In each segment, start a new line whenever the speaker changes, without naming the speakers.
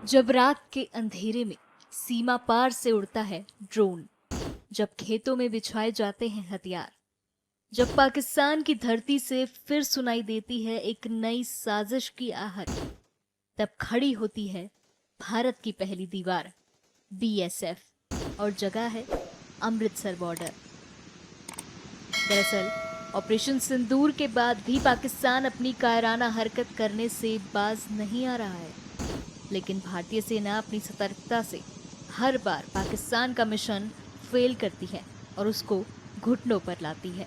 जब रात के अंधेरे में सीमा पार से उड़ता है ड्रोन, जब खेतों में बिछाए जाते हैं हथियार, जब पाकिस्तान की धरती से फिर सुनाई देती है एक नई साजिश की आहट, तब खड़ी होती है भारत की पहली दीवार बीएसएफ और जगह है अमृतसर बॉर्डर। दरअसल ऑपरेशन सिंदूर के बाद भी पाकिस्तान अपनी कायराना हरकत करने से बाज नहीं आ रहा है, लेकिन भारतीय सेना अपनी सतर्कता से हर बार पाकिस्तान का मिशन फेल करती है और उसको घुटनों पर लाती है।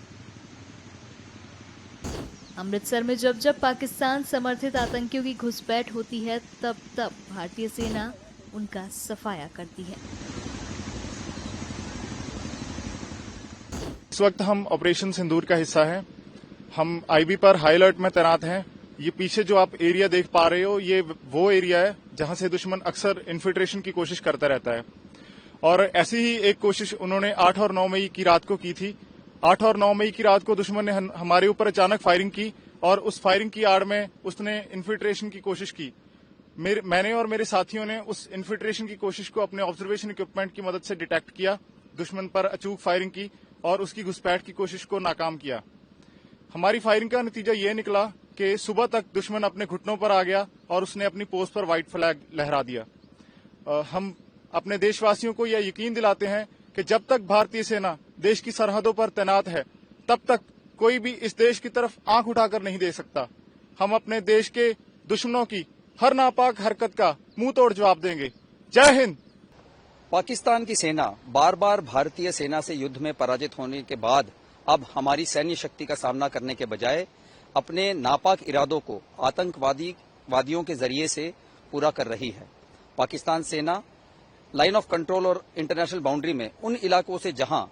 अमृतसर में जब जब पाकिस्तान समर्थित आतंकियों की घुसपैठ होती है, तब तब भारतीय सेना उनका सफाया करती है।
इस वक्त हम ऑपरेशन सिंदूर का हिस्सा हैं। हम आईबी पर हाई अलर्ट में तैनात हैं। ये पीछे जो आप एरिया देख पा रहे हो, ये वो एरिया है जहां से दुश्मन अक्सर इन्फिल्ट्रेशन की कोशिश करता रहता है। और ऐसी ही एक कोशिश उन्होंने 8 और 9 मई की रात को की थी। 8 और 9 मई की रात को दुश्मन ने हमारे ऊपर अचानक फायरिंग की और उस फायरिंग की आड़ में उसने इन्फिल्ट्रेशन की कोशिश की। मैंने और मेरे साथियों ने उस इन्फिल्ट्रेशन की कोशिश को अपने ऑब्जर्वेशन इक्विपमेंट की मदद से डिटेक्ट किया, दुश्मन पर अचूक फायरिंग की और उसकी घुसपैठ की कोशिश को नाकाम किया। हमारी फायरिंग का नतीजा ये निकला कि सुबह तक दुश्मन अपने घुटनों पर आ गया और उसने अपनी पोस्ट पर व्हाइट फ्लैग लहरा दिया। हम अपने देशवासियों को यह यकीन दिलाते हैं कि जब तक भारतीय सेना देश की सरहदों पर तैनात है, तब तक कोई भी इस देश की तरफ आंख उठाकर नहीं देख सकता। हम अपने देश के दुश्मनों की हर नापाक हरकत का मुंह तोड़ जवाब देंगे। जय हिंद।
पाकिस्तान की सेना बार बार भारतीय सेना से युद्ध में पराजित होने के बाद अब हमारी सैन्य शक्ति का सामना करने के बजाय अपने नापाक इरादों को आतंकवादियों के जरिए से पूरा कर रही है। पाकिस्तान सेना लाइन ऑफ कंट्रोल और इंटरनेशनल बाउंड्री में उन इलाकों से जहां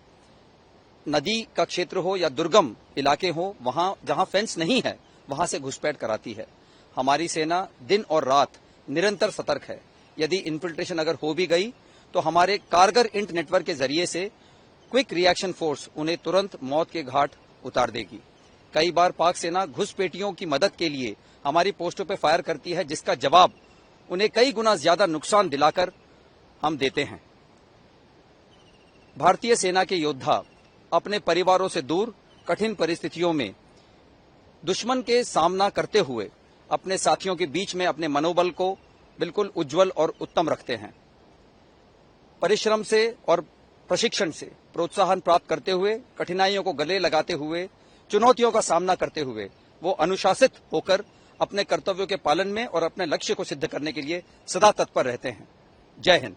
नदी का क्षेत्र हो या दुर्गम इलाके हो, वहां जहां फेंस नहीं है, वहां से घुसपैठ कराती है। हमारी सेना दिन और रात निरंतर सतर्क है। यदि इन्फिल्ट्रेशन अगर हो भी गई तो हमारे कारगर इंट नेटवर्क के जरिए से क्विक रिएक्शन फोर्स उन्हें तुरंत मौत के घाट उतार देगी। कई बार पाक सेना घुसपैठियों की मदद के लिए हमारी पोस्टों पर फायर करती है, जिसका जवाब उन्हें कई गुना ज्यादा नुकसान दिलाकर हम देते हैं। भारतीय सेना के योद्धा अपने परिवारों से दूर कठिन परिस्थितियों में दुश्मन के सामना करते हुए अपने साथियों के बीच में अपने मनोबल को बिल्कुल उज्जवल और उत्तम रखते हैं। परिश्रम से और प्रशिक्षण से प्रोत्साहन प्राप्त करते हुए, कठिनाइयों को गले लगाते हुए, चुनौतियों का सामना करते हुए वो अनुशासित होकर अपने कर्तव्यों के पालन में और अपने लक्ष्य को सिद्ध करने के लिए सदा तत्पर रहते हैं। जय हिंद।